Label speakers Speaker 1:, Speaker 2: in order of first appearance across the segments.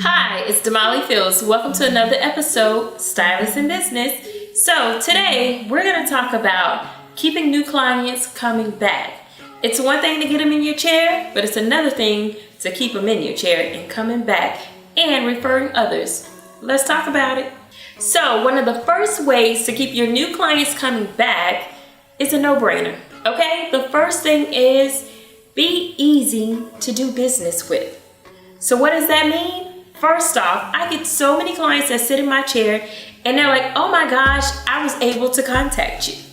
Speaker 1: Hi, it's Damali Fils. Welcome to another episode, Stylist in Business. So today we're going to talk about keeping new clients coming back. It's one thing to get them in your chair, but it's another thing to keep them in your chair and coming back and referring others. Let's talk about it. So one of the first ways to keep your new clients coming back is a no-brainer. Okay, the first thing is be easy to do business with. So what does that mean? First off, I get so many clients that sit in my chair and they're like, oh my gosh, I was able to contact you.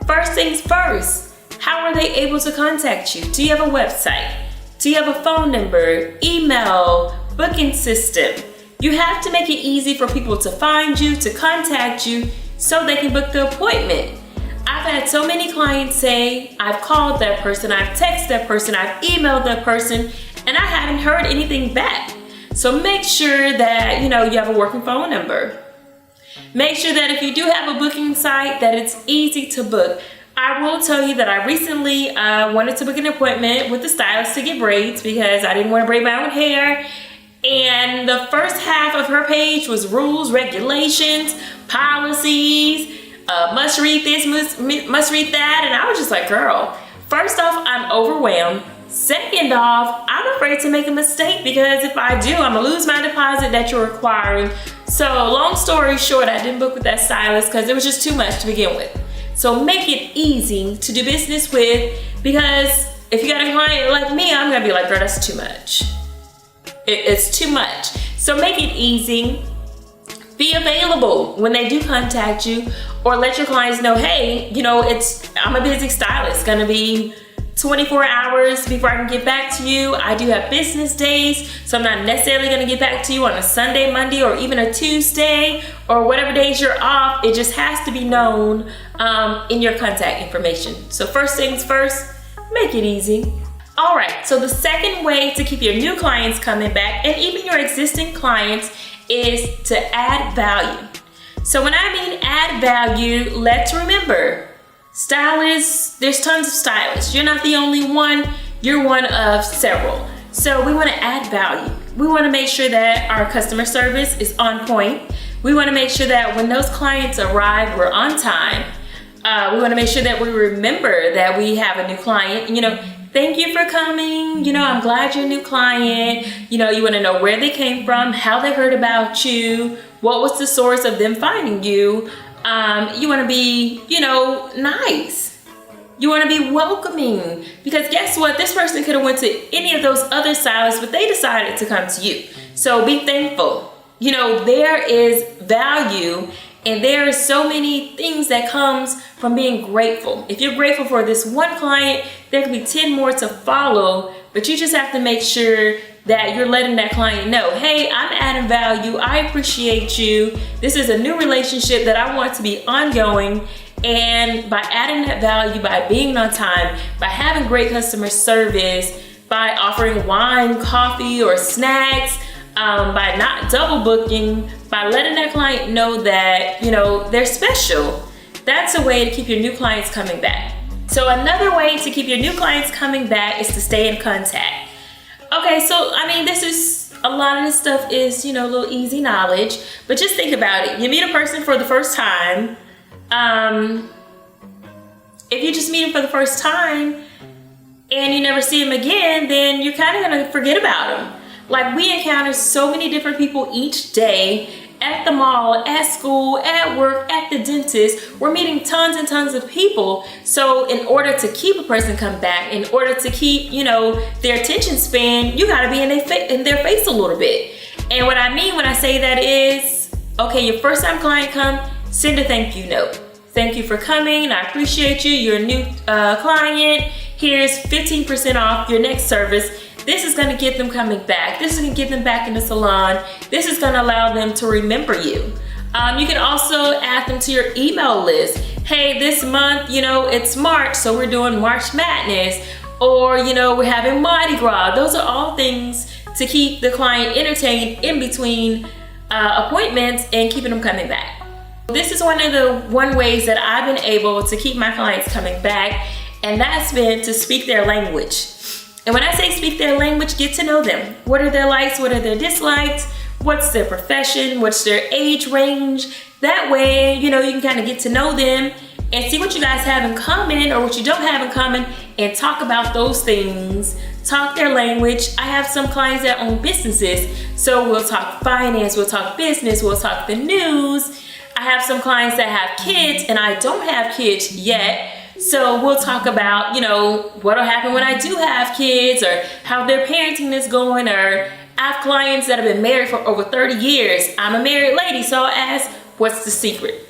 Speaker 1: First things first, how are they able to contact you? Do you have a website? Do you have a phone number, email, booking system? You have to make it easy for people to find you, to contact you, so they can book the appointment. I've had so many clients say, I've called that person, I've texted that person, I've emailed that person, and I haven't heard anything back. So make sure that you have a working phone number. Make sure that if you do have a booking site, that it's easy to book. I will tell you that I recently wanted to book an appointment with the stylist to get braids because I didn't want to braid my own hair. And the first half of her page was rules, regulations, policies, must read this, must read that. And I was just like, girl, first off, I'm overwhelmed. Second off, I'm afraid to make a mistake because if I do, I'm gonna lose my deposit that you're requiring. So long story short, I didn't book with that stylist because it was just too much to begin with. So make it easy to do business with, because if you got a client like me, I'm gonna be like, girl, that's too much. It's too much. So make it easy. Be available when they do contact you, or let your clients know, hey, I'm a busy stylist. It's gonna be 24 hours before I can get back to you. I do have business days, so I'm not necessarily gonna get back to you on a Sunday, Monday, or even a Tuesday, or whatever days you're off. It just has to be known in your contact information. So first things first, make it easy. All right, so the second way to keep your new clients coming back, and even your existing clients, is to add value. So when I mean add value, let's remember, stylists, there's tons of stylists. You're not the only one, you're one of several. So we want to add value. We want to make sure that our customer service is on point. We want to make sure that when those clients arrive, we're on time. We want to make sure that we remember that we have a new client. Thank you for coming. I'm glad you're a new client. You want to know where they came from, how they heard about you, what was the source of them finding you. You want to be, nice. You want to be welcoming, because guess what? This person could have went to any of those other stylists, but they decided to come to you. So be thankful. There is value, and there are so many things that comes from being grateful. If you're grateful for this one client, there could be 10 more to follow, but you just have to make sure that you're letting that client know, hey, I'm adding value, I appreciate you. This is a new relationship that I want to be ongoing. And by adding that value, by being on time, by having great customer service, by offering wine, coffee, or snacks, by not double booking, by letting that client know that, they're special, that's a way to keep your new clients coming back. So another way to keep your new clients coming back is to stay in contact. Okay, so a lot of this stuff is, a little easy knowledge, but just think about it. You meet a person for the first time. If you just meet him for the first time and you never see him again, then you're kind of gonna forget about him. Like, we encounter so many different people each day, at the mall, at school, at work, at the dentist. We're meeting tons and tons of people. So in order to keep a person come back, in order to keep, their attention span, you gotta be in their face a little bit. And what I mean when I say that is, okay, your first time client come, send a thank you note. Thank you for coming, I appreciate you, you're a new client. Here's 15% off your next service. This is gonna get them coming back. This is gonna get them back in the salon. This is gonna allow them to remember you. You can also add them to your email list. Hey, this month, it's March, so we're doing March Madness. Or, we're having Mardi Gras. Those are all things to keep the client entertained in between appointments and keeping them coming back. This is one of the ways that I've been able to keep my clients coming back. and that's been to speak their language. And when I say speak their language, get to know them. What are their likes? What are their dislikes? What's their profession? What's their age range? That way, you can kind of get to know them and see what you guys have in common or what you don't have in common, and talk about those things. Talk their language. I have some clients that own businesses, so we'll talk finance, we'll talk business, we'll talk the news. I have some clients that have kids, and I don't have kids yet, so we'll talk about, what'll happen when I do have kids, or how their parenting is going. Or I have clients that have been married for over 30 years. I'm a married lady, so I'll ask, what's the secret?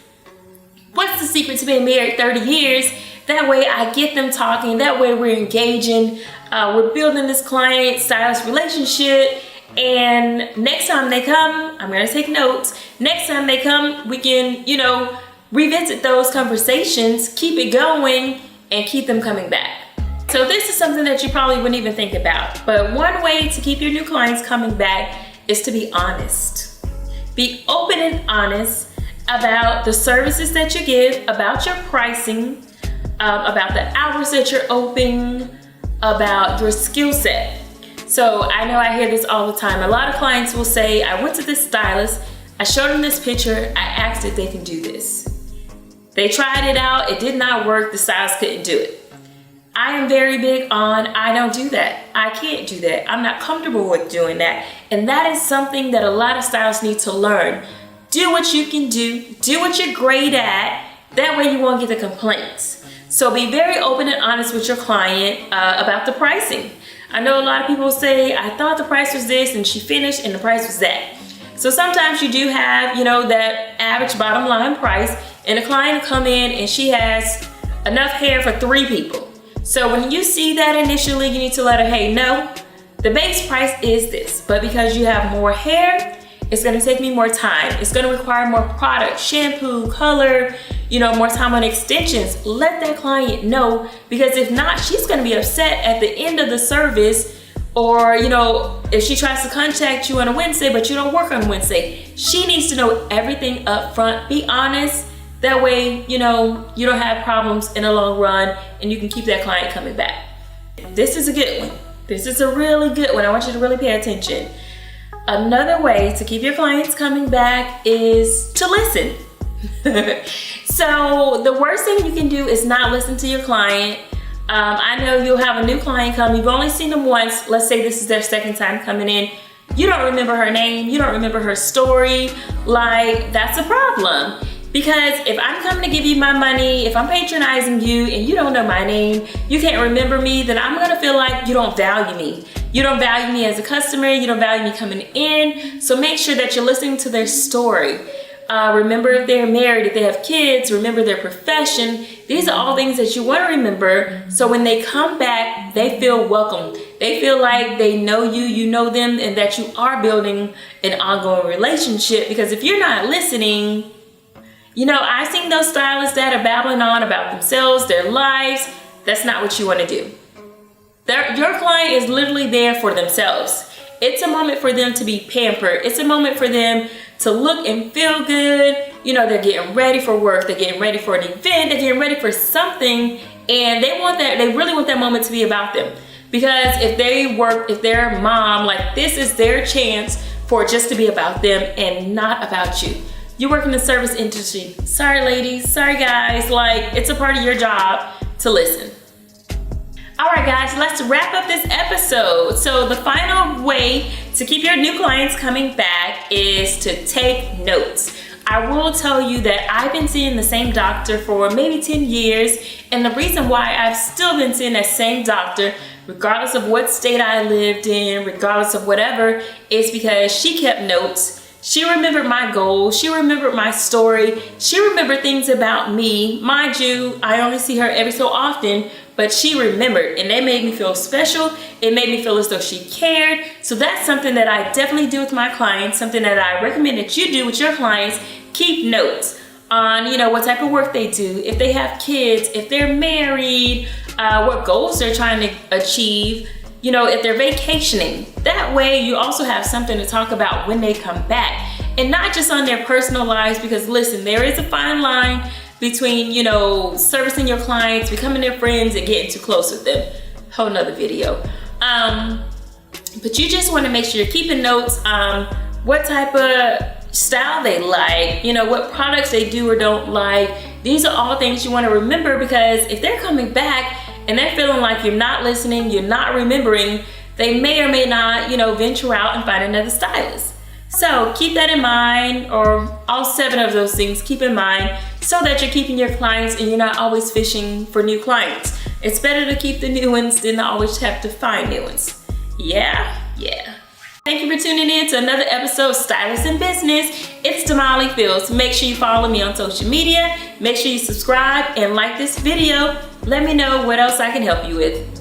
Speaker 1: What's the secret to being married 30 years? That way I get them talking. That way we're engaging. We're building this client-stylist relationship. And next time they come, I'm going to take notes. Next time they come, we can, revisit those conversations, keep it going, and keep them coming back. So this is something that you probably wouldn't even think about. But one way to keep your new clients coming back is to be honest. Be open and honest about the services that you give, about your pricing, about the hours that you're open, about your skill set. So I know I hear this all the time. A lot of clients will say, I went to this stylist, I showed them this picture, I asked if they can do this. They tried it out, it did not work, the stylist couldn't do it. I am very big on, I don't do that. I can't do that. I'm not comfortable with doing that. And that is something that a lot of stylists need to learn. Do what you can do what you're great at. That way you won't get the complaints. So be very open and honest with your client about the pricing. I know a lot of people say, I thought the price was this, and she finished and the price was that. So sometimes you do have, that average bottom line price, and a client will come in and she has enough hair for 3 people. So when you see that initially, you need to let her, hey, no, the base price is this, but because you have more hair, it's gonna take me more time. It's gonna require more product, shampoo, color, more time on extensions. Let that client know, because if not, she's gonna be upset at the end of the service. Or, if she tries to contact you on a Wednesday, but you don't work on Wednesday, she needs to know everything up front. Be honest. That way, you don't have problems in the long run, and you can keep that client coming back. This is a good one. This is a really good one. I want you to really pay attention. Another way to keep your clients coming back is to listen. So the worst thing you can do is not listen to your client. I know you'll have a new client come. You've only seen them once. Let's say this is their second time coming in. You don't remember her name. You don't remember her story. That's a problem. Because if I'm coming to give you my money, if I'm patronizing you and you don't know my name, you can't remember me, then I'm gonna feel like you don't value me. You don't value me as a customer. You don't value me coming in. So make sure that you're listening to their story. Remember if they're married, if they have kids, remember their profession. These are all things that you want to remember, so when they come back, they feel welcome. They feel like they know you, you know them, and that you are building an ongoing relationship. Because if you're not listening, I've seen those stylists that are babbling on about themselves, their lives. That's not what you want to do. Your client is literally there for themselves. It's a moment for them to be pampered. It's a moment for them to look and feel good. They're getting ready for work. They're getting ready for an event. They're getting ready for something. And they really want that moment to be about them. Because if they're a mom, this is their chance for it just to be about them and not about you. You work in the service industry. Sorry, ladies. Sorry, guys. It's a part of your job to listen. All right, guys, let's wrap up this episode. So the final way to keep your new clients coming back is to take notes. I will tell you that I've been seeing the same doctor for maybe 10 years. And the reason why I've still been seeing that same doctor, regardless of what state I lived in, regardless of whatever, is because she kept notes. She remembered my goals. She remembered my story. She remembered things about me. Mind you, I only see her every so often, but she remembered, and that made me feel special. It made me feel as though she cared. So that's something that I definitely do with my clients, something that I recommend that you do with your clients. Keep notes on, what type of work they do, if they have kids, if they're married, what goals they're trying to achieve, if they're vacationing. That way you also have something to talk about when they come back, and not just on their personal lives, because listen, there is a fine line between, you know, servicing your clients, becoming their friends, and getting too close with them. Whole nother video. But you just want to make sure you're keeping notes on what type of style they like, you know, what products they do or don't like. These are all things you want to remember, because if they're coming back and they're feeling like you're not listening, you're not remembering, they may or may not, you know, venture out and find another stylist. So keep that in mind, or all 7 of those things keep in mind, so that you're keeping your clients and you're not always fishing for new clients. It's better to keep the new ones than to always have to find new ones. Yeah. Thank you for tuning in to another episode of Stylist in Business. It's Damali Fils. Make sure you follow me on social media. Make sure you subscribe and like this video. Let me know what else I can help you with.